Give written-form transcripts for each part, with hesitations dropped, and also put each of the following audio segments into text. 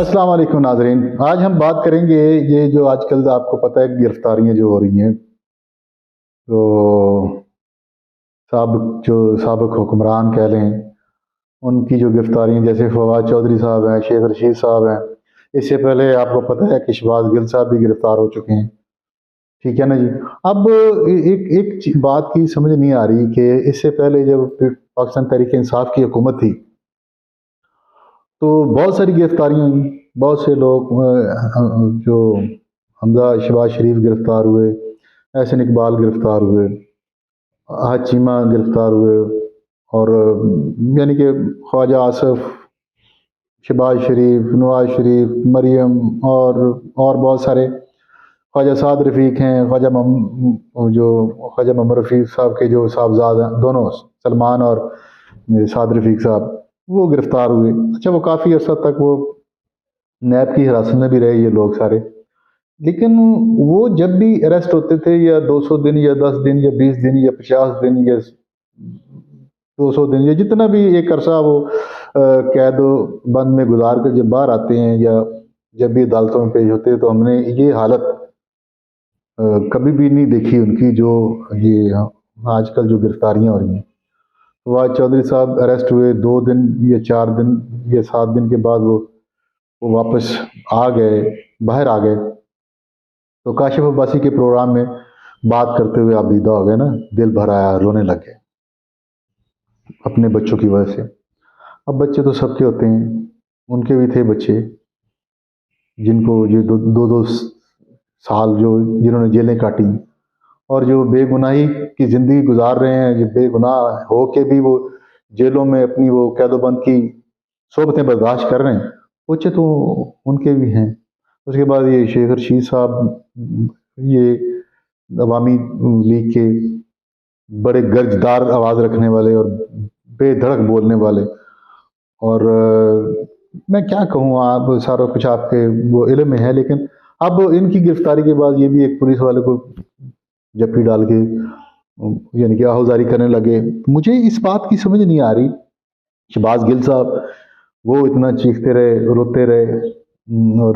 السلام علیکم ناظرین، آج ہم بات کریں گے یہ جو آج کل آپ کو پتہ ہے گرفتاریاں جو ہو رہی ہیں، تو سابق حکمران کہہ لیں، ان کی جو گرفتاریاں جیسے فواد چودھری صاحب ہیں، شیخ رشید صاحب ہیں، اس سے پہلے آپ کو پتہ ہے کہ شہباز گل صاحب بھی گرفتار ہو چکے ہیں، ٹھیک ہے نا جی۔ اب ایک بات کی سمجھ نہیں آ رہی کہ اس سے پہلے جب پاکستان تحریک انصاف کی حکومت تھی تو بہت ساری گرفتاریاں ہوئیں، بہت سے لوگ جو حمزہ شہباز شریف گرفتار ہوئے، احسن اقبال گرفتار ہوئے، احد چیمہ گرفتار ہوئے، اور یعنی کہ خواجہ آصف، شہباز شریف، نواز شریف، مریم اور بہت سارے، خواجہ سعد رفیق ہیں، خواجہ محمد رفیق صاحب کے جو صاحبزاد ہیں، دونوں سلمان اور سعد رفیق صاحب، وہ گرفتار ہوئے۔ اچھا، وہ کافی عرصہ تک وہ نیب کی حراست میں بھی رہے یہ لوگ سارے، لیکن وہ جب بھی اریسٹ ہوتے تھے یا 200 دن یا 10 دن یا 20 دن یا 50 دن یا 200 دن یا جتنا بھی ایک عرصہ وہ قید و بند میں گزار کر جب باہر آتے ہیں یا جب بھی عدالتوں میں پیش ہوتے ہیں، تو ہم نے یہ حالت کبھی بھی نہیں دیکھی ان کی، جو یہ آج کل جو گرفتاریاں ہو رہی ہیں۔ فواد چودھری صاحب اریسٹ ہوئے 2 دن یا 4 دن یا 7 دن کے بعد وہ واپس آ گئے، باہر آ گئے، تو کاشف عباسی کے پروگرام میں بات کرتے ہوئے آپ دیدہ ہو گئے نا، دل بھر آیا، رونے لگ گئے اپنے بچوں کی وجہ سے۔ اب بچے تو سب کے ہوتے ہیں، ان کے بھی تھے بچے جن کو یہ دو سال جنہوں نے جیلیں کاٹی، اور جو بے گناہی کی زندگی گزار رہے ہیں، جو بے گناہ ہو کے بھی وہ جیلوں میں اپنی وہ قید و بند کی صحبتیں برداشت کر رہے ہیں، بچے تو ان کے بھی ہیں۔ اس کے بعد یہ شیخ رشید صاحب، یہ عوامی لیگ کے بڑے گرجدار آواز رکھنے والے اور بے دھڑک بولنے والے، اور میں کیا کہوں، آپ سارا کچھ آپ کے وہ علم میں ہے، لیکن اب ان کی گرفتاری کے بعد یہ بھی ایک پولیس والے کو جپی ڈال کے یعنی کہ آہوزاری کرنے لگے۔ مجھے اس بات کی سمجھ نہیں آ رہی، شہباز گل صاحب وہ اتنا چیختے رہے، روتے رہے، اور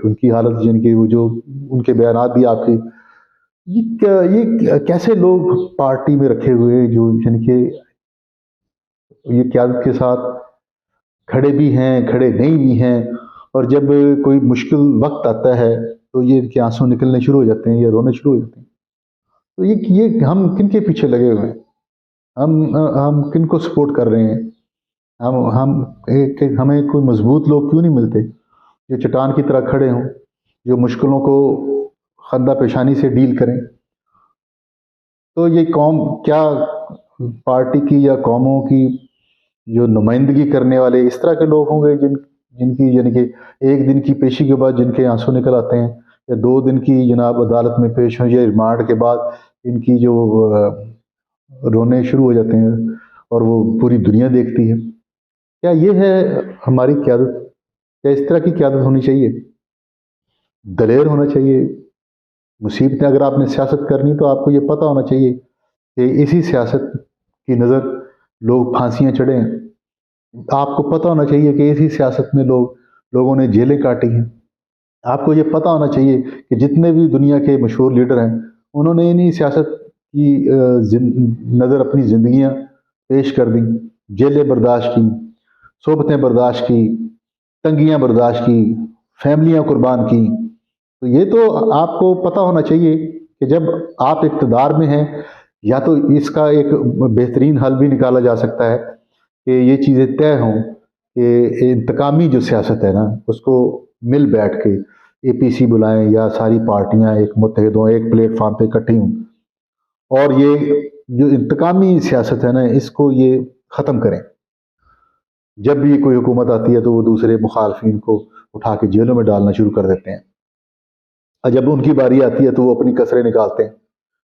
ان کی حالت یعنی کہ وہ جو ان کے بیانات بھی آپ کی، یہ کیسے لوگ پارٹی میں رکھے ہوئے جو یعنی کہ یہ قیادت کے ساتھ کھڑے بھی ہیں، کھڑے نہیں بھی ہیں، اور جب کوئی مشکل وقت آتا ہے تو یہ ان کے آنسو نکلنے شروع ہو جاتے ہیں یا رونے شروع ہو جاتے ہیں۔ تو یہ ہم کن کے پیچھے لگے ہوئے ہیں؟ ہم کن کو سپورٹ کر رہے ہیں؟ ہمیں کوئی مضبوط لوگ کیوں نہیں ملتے جو چٹان کی طرح کھڑے ہوں، جو مشکلوں کو خندہ پیشانی سے ڈیل کریں؟ تو یہ قوم کیا پارٹی کی یا قوموں کی جو نمائندگی کرنے والے اس طرح کے لوگ ہوں گے جن کی یعنی کہ ایک دن کی پیشی کے بعد جن کے آنسو نکل آتے ہیں، یا 2 دن کی جناب عدالت میں پیش ہوں یا ریمانڈ کے بعد ان کی جو رونے شروع ہو جاتے ہیں اور وہ پوری دنیا دیکھتی ہے؟ کیا یہ ہے ہماری قیادت؟ کیا اس طرح کی قیادت ہونی چاہیے؟ دلیر ہونا چاہیے۔ مصیبتیں اگر آپ نے سیاست کرنی تو آپ کو یہ پتہ ہونا چاہیے کہ اسی سیاست کی نظر لوگ پھانسیاں چڑھے ہیں، آپ کو پتہ ہونا چاہیے کہ اسی سیاست میں لوگوں نے جیلیں کاٹی ہیں، آپ کو یہ پتہ ہونا چاہیے کہ جتنے بھی دنیا کے مشہور لیڈر ہیں انہوں نے انہی سیاست کی نظر اپنی زندگیاں پیش کر دیں، جیلیں برداشت کی، صحبتیں برداشت کی، تنگیاں برداشت کی، فیملیاں قربان کی۔ تو یہ تو آپ کو پتہ ہونا چاہیے کہ جب آپ اقتدار میں ہیں، یا تو اس کا ایک بہترین حل بھی نکالا جا سکتا ہے کہ یہ چیزیں طے ہوں کہ انتقامی جو سیاست ہے نا اس کو مل بیٹھ کے اے پی سی بلائیں یا ساری پارٹیاں ایک متحد ہوں، ایک پلیٹ فارم پہ اکٹھی ہوں، اور یہ جو انتقامی سیاست ہے نا اس کو یہ ختم کریں۔ جب بھی کوئی حکومت آتی ہے تو وہ دوسرے مخالفین کو اٹھا کے جیلوں میں ڈالنا شروع کر دیتے ہیں، اور جب ان کی باری آتی ہے تو وہ اپنی کسریں نکالتے ہیں،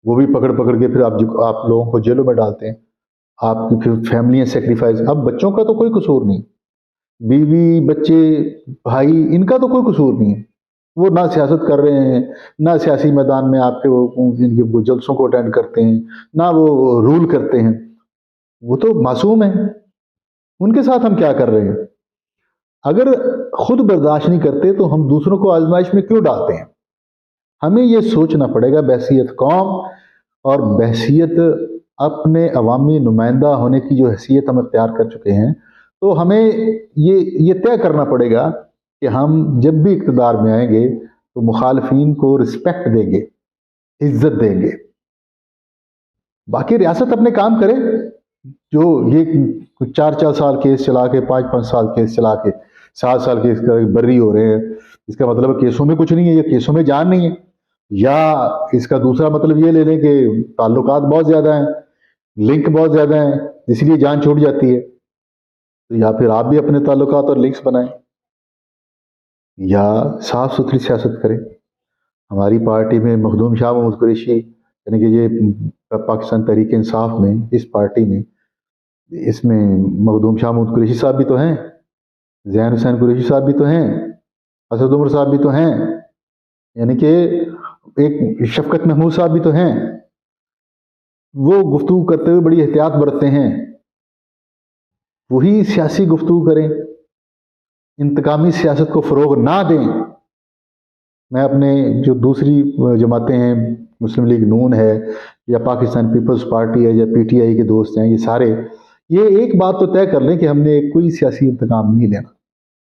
وہ بھی پکڑ کے پھر آپ لوگوں کو جیلوں میں ڈالتے ہیں، آپ کی پھر فیملیاں سیکریفائز۔ اب بچوں کا تو کوئی قصور نہیں، بیوی، بچے، بھائی، ان کا تو کوئی قصور نہیں ہے، وہ نہ سیاست کر رہے ہیں، نہ سیاسی میدان میں آپ کے وہ جلسوں کو اٹینڈ کرتے ہیں، نہ وہ رول کرتے ہیں، وہ تو معصوم ہیں، ان کے ساتھ ہم کیا کر رہے ہیں؟ اگر خود برداشت نہیں کرتے تو ہم دوسروں کو آزمائش میں کیوں ڈالتے ہیں؟ ہمیں یہ سوچنا پڑے گا بحیثیت قوم اور بحیثیت اپنے عوامی نمائندہ ہونے کی جو حیثیت ہم اختیار کر چکے ہیں، تو ہمیں یہ طے کرنا پڑے گا کہ ہم جب بھی اقتدار میں آئیں گے تو مخالفین کو رسپیکٹ دیں گے، عزت دیں گے۔ باقی ریاست اپنے کام کرے، جو یہ 4 سال کیس چلا کے 5 سال کیس چلا کے 7 سال کیس بری ہو رہے ہیں، اس کا مطلب کیسوں میں کچھ نہیں ہے، یا کیسوں میں جان نہیں ہے، یا اس کا دوسرا مطلب یہ لے لیں کہ تعلقات بہت زیادہ ہیں، لنک بہت زیادہ ہیں، اس لیے جان چھوٹ جاتی ہے۔ تو یا پھر آپ بھی اپنے تعلقات اور لنکس بنائیں، یا صاف ستھری سیاست کریں۔ ہماری پارٹی میں مخدوم شاہ محمود قریشی، یعنی کہ یہ پاکستان تحریک انصاف میں، اس پارٹی میں، اس میں مخدوم شاہ محمود قریشی صاحب بھی تو ہیں، ذہین حسین قریشی صاحب بھی تو ہیں، اسد عمر صاحب بھی تو ہیں، یعنی کہ ایک شفقت محمود صاحب بھی تو ہیں۔ وہ گفتگو کرتے ہوئے بڑی احتیاط برتتے ہیں، وہی سیاسی گفتگو کریں، انتقامی سیاست کو فروغ نہ دیں۔ میں اپنے جو دوسری جماعتیں ہیں، مسلم لیگ نون ہے یا پاکستان پیپلز پارٹی ہے یا پی ٹی آئی کے دوست ہیں، یہ سارے یہ ایک بات تو طے کر لیں کہ ہم نے کوئی سیاسی انتقام نہیں لینا۔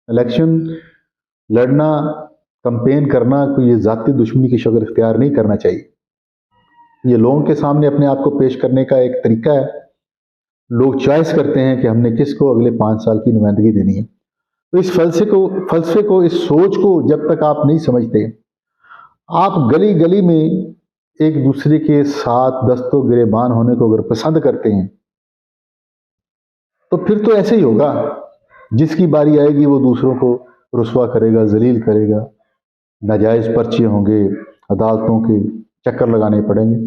الیکشن لڑنا، کمپین کرنا کوئی یہ ذاتی دشمنی کی شکل اختیار نہیں کرنا چاہیے۔ یہ لوگوں کے سامنے اپنے آپ کو پیش کرنے کا ایک طریقہ ہے۔ لوگ چوائس کرتے ہیں کہ ہم نے کس کو اگلے 5 سال کی نمائندگی دینی ہے۔ تو اس فلسفے کو، اس سوچ کو جب تک آپ نہیں سمجھتے، آپ گلی گلی میں ایک دوسرے کے ساتھ دست و گریبان ہونے کو اگر پسند کرتے ہیں تو پھر تو ایسے ہی ہوگا، جس کی باری آئے گی وہ دوسروں کو رسوا کرے گا، ذلیل کرے گا، ناجائز پرچے ہوں گے، عدالتوں کے چکر لگانے پڑیں گے۔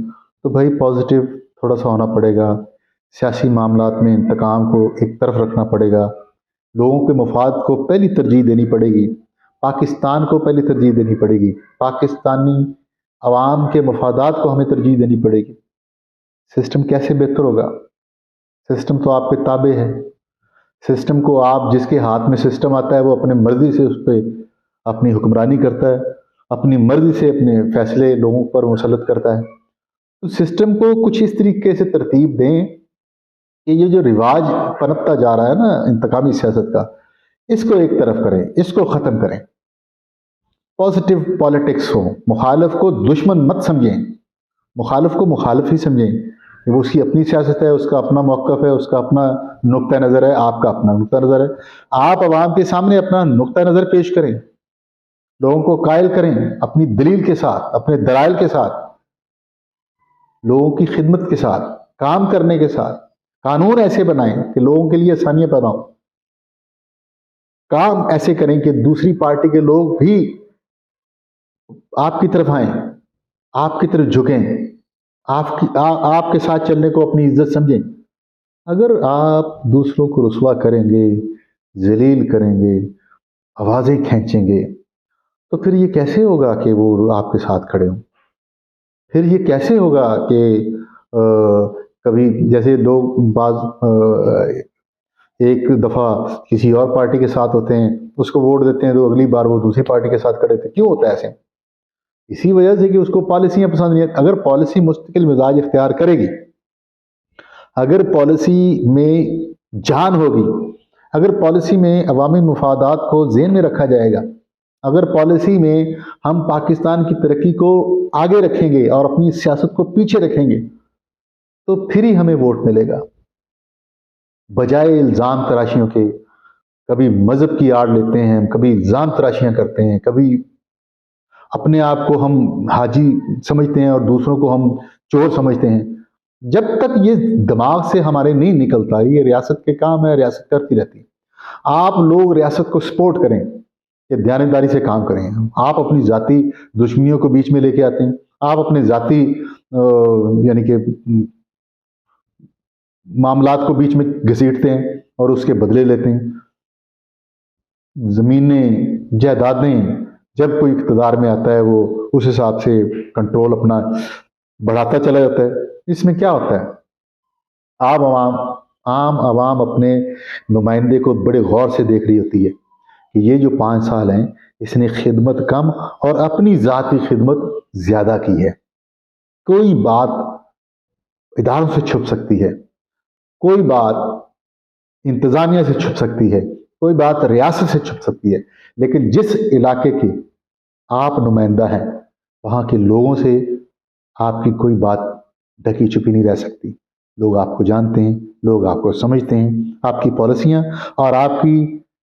تو بھائی پازیٹیو تھوڑا سا ہونا پڑے گا، سیاسی معاملات میں انتقام کو ایک طرف رکھنا پڑے گا، لوگوں کے مفاد کو پہلی ترجیح دینی پڑے گی، پاکستان کو پہلی ترجیح دینی پڑے گی، پاکستانی عوام کے مفادات کو ہمیں ترجیح دینی پڑے گی۔ سسٹم کیسے بہتر ہوگا؟ سسٹم تو آپ کے تابع ہے۔ سسٹم کو آپ، جس کے ہاتھ میں سسٹم آتا ہے، وہ اپنے مرضی سے اس پہ اپنی حکمرانی کرتا ہے، اپنی مرضی سے اپنے فیصلے لوگوں پر مسلط کرتا ہے۔ تو سسٹم کو کچھ اس طریقے سے ترتیب دیں کہ یہ جو رواج پنپتا جا رہا ہے نا انتقامی سیاست کا، اس کو ایک طرف کریں، اس کو ختم کریں۔ پازیٹیو پالیٹکس ہو، مخالف کو دشمن مت سمجھیں، مخالف کو مخالف ہی سمجھیں۔ وہ اس کی اپنی سیاست ہے، اس کا اپنا موقف ہے، اس کا اپنا نقطہ نظر ہے، آپ کا اپنا نقطہ نظر ہے۔ آپ عوام کے سامنے اپنا نقطہ نظر پیش کریں، لوگوں کو قائل کریں اپنی دلیل کے ساتھ، اپنے دلائل کے ساتھ، لوگوں کی خدمت کے ساتھ، کام کرنے کے ساتھ۔ قانون ایسے بنائیں کہ لوگوں کے لیے آسانیاں پیدا ہوں، کام ایسے کریں کہ دوسری پارٹی کے لوگ بھی آپ کی طرف آئیں، آپ کی طرف جھکیں، آپ کے ساتھ چلنے کو اپنی عزت سمجھیں۔ اگر آپ دوسروں کو رسوا کریں گے، ذلیل کریں گے، آوازیں کھینچیں گے، تو پھر یہ کیسے ہوگا کہ وہ آپ کے ساتھ کھڑے ہوں؟ پھر یہ کیسے ہوگا کہ کبھی جیسے لوگ ایک دفعہ کسی اور پارٹی کے ساتھ ہوتے ہیں، اس کو ووٹ دیتے ہیں، تو اگلی بار وہ دوسری پارٹی کے ساتھ کھڑے تھے۔ کیوں ہوتا ہے ایسے؟ اسی وجہ سے کہ اس کو پالیسیاں پسند نہیں ہیں۔ اگر پالیسی مستقل مزاج اختیار کرے گی، اگر پالیسی میں جان ہوگی، اگر پالیسی میں عوامی مفادات کو ذہن میں رکھا جائے گا، اگر پالیسی میں ہم پاکستان کی ترقی کو آگے رکھیں گے اور اپنی سیاست کو پیچھے رکھیں گے، تو پھر ہی ہمیں ووٹ ملے گا، بجائے الزام تراشیوں کے۔ کبھی مذہب کی آڑ لیتے ہیں، کبھی الزام تراشیاں کرتے ہیں، کبھی اپنے آپ کو ہم حاجی سمجھتے ہیں اور دوسروں کو ہم چور سمجھتے ہیں۔ جب تک یہ دماغ سے ہمارے نہیں نکلتا، یہ ریاست کے کام ہے، ریاست کرتی رہتی ہے۔ آپ لوگ ریاست کو سپورٹ کریں کہ دیانتداری سے کام کریں۔ آپ اپنی ذاتی دشمنیوں کو بیچ میں لے کے آتے ہیں، آپ اپنے ذاتی یعنی کہ معاملات کو بیچ میں گھسیٹتے ہیں اور اس کے بدلے لیتے ہیں۔ زمینیں، جائیدادیں، جب کوئی اقتدار میں آتا ہے وہ اس حساب سے کنٹرول اپنا بڑھاتا چلا جاتا ہے۔ اس میں کیا ہوتا ہے؟ عام عوام اپنے نمائندے کو بڑے غور سے دیکھ رہی ہوتی ہے کہ یہ جو 5 سال ہیں اس نے خدمت کم اور اپنی ذاتی خدمت زیادہ کی ہے۔ کوئی بات اداروں سے چھپ سکتی ہے، کوئی بات انتظامیہ سے چھپ سکتی ہے، کوئی بات ریاست سے چھپ سکتی ہے، لیکن جس علاقے کے آپ نمائندہ ہیں وہاں کے لوگوں سے آپ کی کوئی بات ڈھکی چھپی نہیں رہ سکتی۔ لوگ آپ کو جانتے ہیں، لوگ آپ کو سمجھتے ہیں، آپ کی پالیسیاں اور آپ کی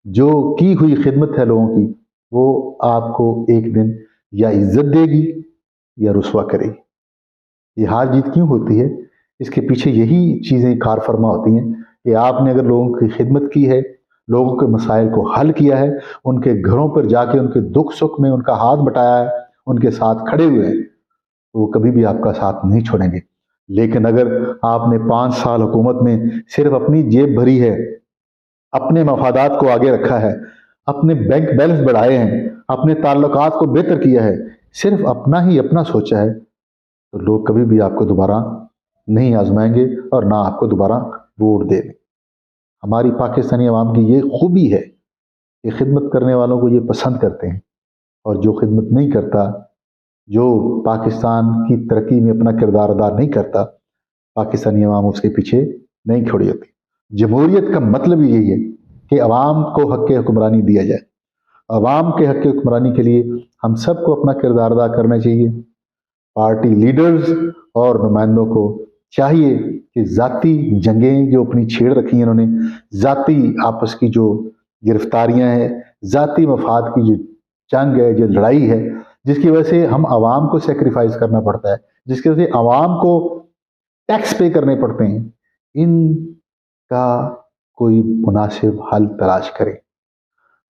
جو کی ہوئی خدمت ہے لوگوں کی وہ آپ کو ایک دن یا عزت دے گی یا رسوا کرے گی۔ یہ ہار جیت کیوں ہوتی ہے؟ اس کے پیچھے یہی چیزیں کار فرما ہوتی ہیں کہ آپ نے اگر لوگوں کی خدمت کی ہے، لوگوں کے مسائل کو حل کیا ہے، ان کے گھروں پر جا کے ان کے دکھ سکھ میں ان کا ہاتھ بٹایا ہے، ان کے ساتھ کھڑے ہوئے ہیں، تو وہ کبھی بھی آپ کا ساتھ نہیں چھوڑیں گے۔ لیکن اگر آپ نے 5 سال حکومت میں صرف اپنی جیب بھری ہے، اپنے مفادات کو آگے رکھا ہے، اپنے بینک بیلنس بڑھائے ہیں، اپنے تعلقات کو بہتر کیا ہے، صرف اپنا ہی اپنا سوچا ہے، تو لوگ کبھی بھی آپ کو دوبارہ نہیں آزمائیں گے اور نہ آپ کو دوبارہ ووٹ دیں گے۔ ہماری پاکستانی عوام کی یہ خوبی ہے کہ خدمت کرنے والوں کو یہ پسند کرتے ہیں، اور جو خدمت نہیں کرتا، جو پاکستان کی ترقی میں اپنا کردار ادا نہیں کرتا، پاکستانی عوام اس کے پیچھے نہیں کھڑی ہوتی۔ جمہوریت کا مطلب یہی ہے کہ عوام کو حق حکمرانی دیا جائے۔ عوام کے حق حکمرانی کے لیے ہم سب کو اپنا کردار ادا کرنا چاہیے۔ پارٹی لیڈرز اور نمائندوں کو چاہیے کہ ذاتی جنگیں جو اپنی چھیڑ رکھی ہیں انہوں نے، ذاتی آپس کی جو گرفتاریاں ہیں، ذاتی مفاد کی جو جنگ ہے، جو لڑائی ہے، جس کی وجہ سے ہم عوام کو سیکریفائز کرنا پڑتا ہے، جس کی وجہ سے عوام کو ٹیکس پے کرنے پڑتے ہیں، ان کا کوئی مناسب حل تلاش کرے۔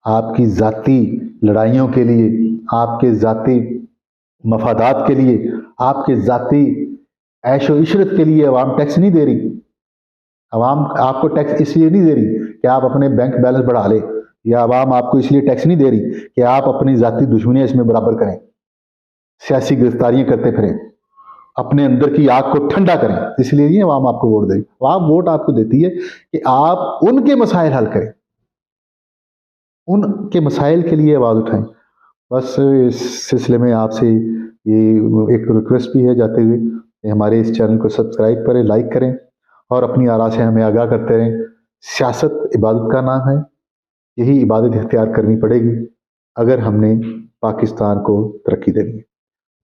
آپ کی ذاتی لڑائیوں کے لیے، آپ کے ذاتی مفادات کے لیے، آپ کے ذاتی عیش و عشرت کے لیے عوام ٹیکس نہیں دے رہی۔ عوام آپ کو ٹیکس اس لیے نہیں دے رہی کہ آپ اپنے بینک بیلنس بڑھا لیں، یا عوام آپ کو اس لیے ٹیکس نہیں دے رہی کہ آپ اپنی ذاتی دشمنیاں اس میں برابر کریں، سیاسی گرفتاریاں کرتے پھریں، اپنے اندر کی آگ کو ٹھنڈا کریں۔ اس لیے نہیں عوام آپ کو ووٹ دے رہی۔ عوام ووٹ آپ کو دیتی ہے کہ آپ ان کے مسائل حل کریں، ان کے مسائل کے لیے آواز اٹھائیں۔ بس اس سلسلے میں آپ سے یہ ایک ریکویسٹ بھی ہے جاتے ہوئے کہ ہمارے اس چینل کو سبسکرائب کریں، لائک کریں اور اپنی آراء سے ہمیں آگاہ کرتے رہیں۔ سیاست عبادت کا نام ہے، یہی عبادت اختیار کرنی پڑے گی اگر ہم نے پاکستان کو ترقی دینی ہے۔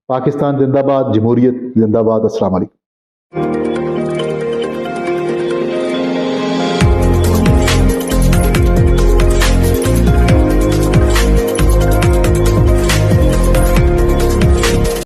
پاکستان زندہ باد، جمہوریت زندہ باد۔ السلام علیکم۔